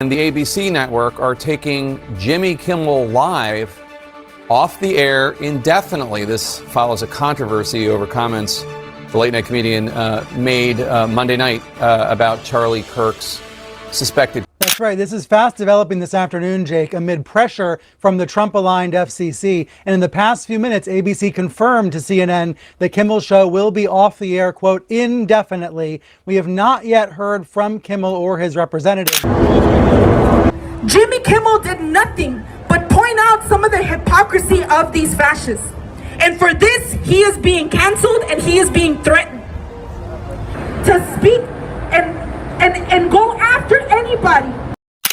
And the ABC network are taking Jimmy Kimmel Live off the air indefinitely. This follows a controversy over comments the late-night comedian made Monday night about Charlie Kirk's suspected. That's right. This is fast developing this afternoon, Jake, amid pressure from the Trump-aligned FCC. And in the past few minutes, ABC confirmed to CNN the Kimmel show will be off the air, quote, indefinitely. We have not yet heard from Kimmel or his representative. Jimmy Kimmel did nothing but point out some of the hypocrisy of these fascists. And for this, he is being canceled and he is being threatened to speak and go after anybody.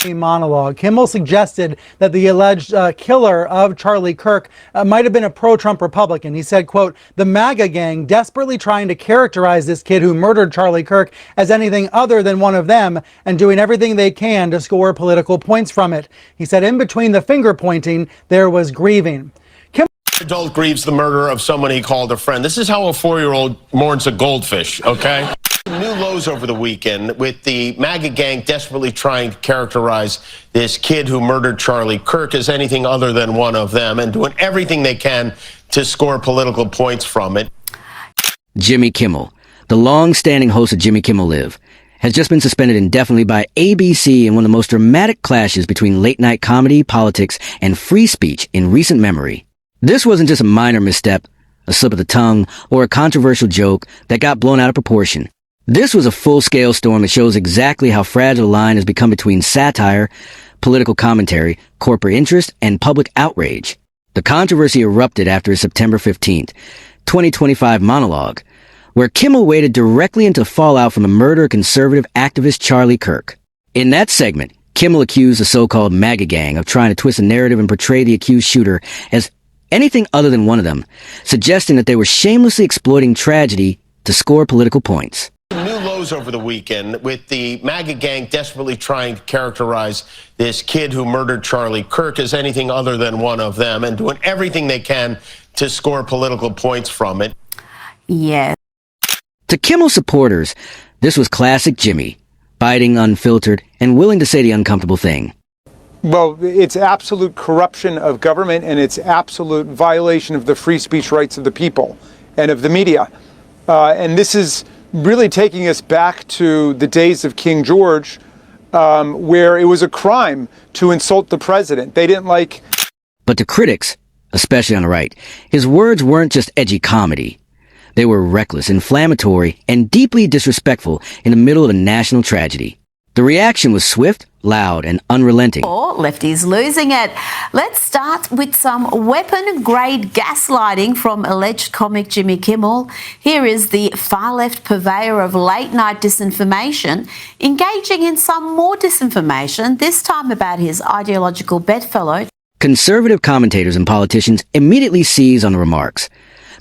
Monologue. Kimmel suggested that the alleged killer of Charlie Kirk might have been a pro-Trump Republican. He said, quote, the MAGA gang desperately trying to characterize this kid who murdered Charlie Kirk as anything other than one of them and doing everything they can to score political points from it. He said in between the finger pointing, there was grieving. Adult grieves the murder of someone he called a friend. This is how a 4-year-old mourns a goldfish, okay? New lows over the weekend with the MAGA gang desperately trying to characterize this kid who murdered Charlie Kirk as anything other than one of them and doing everything they can to score political points from it. Jimmy Kimmel, the long-standing host of Jimmy Kimmel Live, has just been suspended indefinitely by ABC in one of the most dramatic clashes between late-night comedy, politics, and free speech in recent memory. This wasn't just a minor misstep, a slip of the tongue, or a controversial joke that got blown out of proportion. This was a full-scale storm that shows exactly how fragile a line has become between satire, political commentary, corporate interest, and public outrage. The controversy erupted after his September 15th, 2025 monologue, where Kimmel waded directly into fallout from the murder of conservative activist Charlie Kirk. In that segment, Kimmel accused the so-called MAGA gang of trying to twist the narrative and portray the accused shooter as anything other than one of them, suggesting that they were shamelessly exploiting tragedy to score political points. New lows over the weekend with the MAGA gang desperately trying to characterize this kid who murdered Charlie Kirk as anything other than one of them and doing everything they can to score political points from it. Yeah. To Kimmel supporters, this was classic Jimmy, biting, unfiltered, and willing to say the uncomfortable thing. Well, it's absolute corruption of government and it's absolute violation of the free speech rights of the people and of the media. And this is really taking us back to the days of King George, where it was a crime to insult the president. They didn't like... But to critics, especially on the right, his words weren't just edgy comedy. They were reckless, inflammatory, and deeply disrespectful in the middle of a national tragedy. The reaction was swift, loud, and unrelenting. Lefties losing it. Let's start with some weapon-grade gaslighting from alleged comic Jimmy Kimmel. Here is the far-left purveyor of late-night disinformation engaging in some more disinformation, this time about his ideological bedfellow. Conservative commentators and politicians immediately seized on the remarks,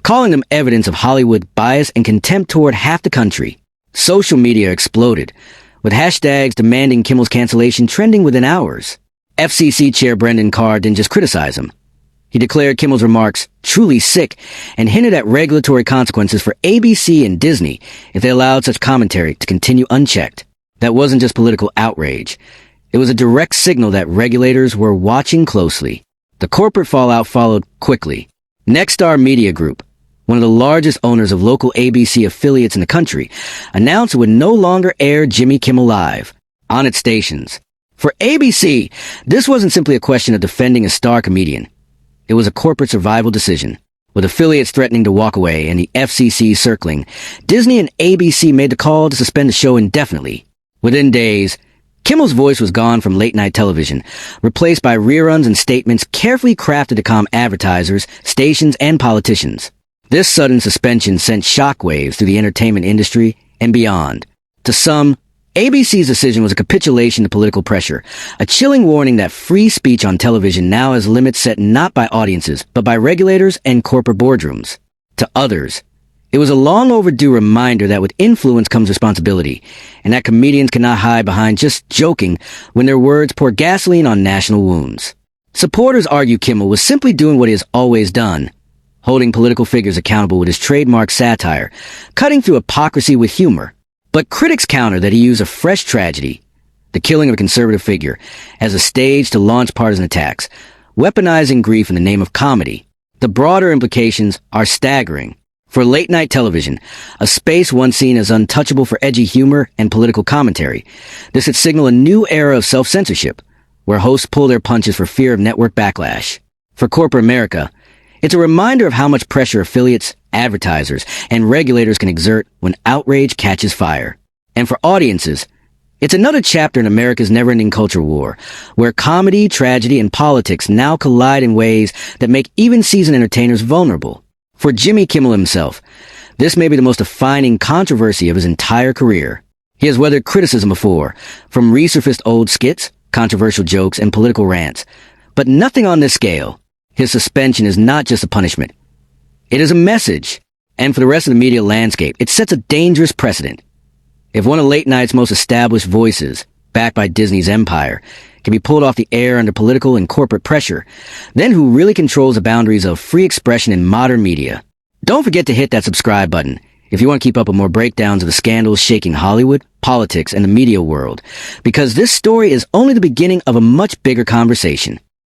calling them evidence of Hollywood bias and contempt toward half the country. Social media exploded, with hashtags demanding Kimmel's cancellation trending within hours. FCC Chair Brendan Carr didn't just criticize him. He declared Kimmel's remarks truly sick and hinted at regulatory consequences for ABC and Disney if they allowed such commentary to continue unchecked. That wasn't just political outrage. It was a direct signal that regulators were watching closely. The corporate fallout followed quickly. Nexstar Media Group, one of the largest owners of local ABC affiliates in the country, announced it would no longer air Jimmy Kimmel Live on its stations. For ABC, this wasn't simply a question of defending a star comedian. It was a corporate survival decision. With affiliates threatening to walk away and the FCC circling, Disney and ABC made the call to suspend the show indefinitely. Within days, Kimmel's voice was gone from late-night television, replaced by reruns and statements carefully crafted to calm advertisers, stations, and politicians. This sudden suspension sent shockwaves through the entertainment industry and beyond. To some, ABC's decision was a capitulation to political pressure, a chilling warning that free speech on television now has limits set not by audiences, but by regulators and corporate boardrooms. To others, it was a long overdue reminder that with influence comes responsibility, and that comedians cannot hide behind just joking when their words pour gasoline on national wounds. Supporters argue Kimmel was simply doing what he has always done, holding political figures accountable with his trademark satire, cutting through hypocrisy with humor. But critics counter that he used a fresh tragedy, the killing of a conservative figure, as a stage to launch partisan attacks, weaponizing grief in the name of comedy. The broader implications are staggering. For late-night television, a space once seen as untouchable for edgy humor and political commentary, this could signal a new era of self-censorship, where hosts pull their punches for fear of network backlash. For corporate America, it's a reminder of how much pressure affiliates, advertisers, and regulators can exert when outrage catches fire. And for audiences, it's another chapter in America's never-ending culture war, where comedy, tragedy, and politics now collide in ways that make even seasoned entertainers vulnerable. For Jimmy Kimmel himself, this may be the most defining controversy of his entire career. He has weathered criticism before, from resurfaced old skits, controversial jokes, and political rants, but nothing on this scale. His suspension is not just a punishment. It is a message, and for the rest of the media landscape, it sets a dangerous precedent. If one of late night's most established voices, backed by Disney's empire, can be pulled off the air under political and corporate pressure, then who really controls the boundaries of free expression in modern media? Don't forget to hit that subscribe button if you want to keep up with more breakdowns of the scandals shaking Hollywood, politics, and the media world, because this story is only the beginning of a much bigger conversation.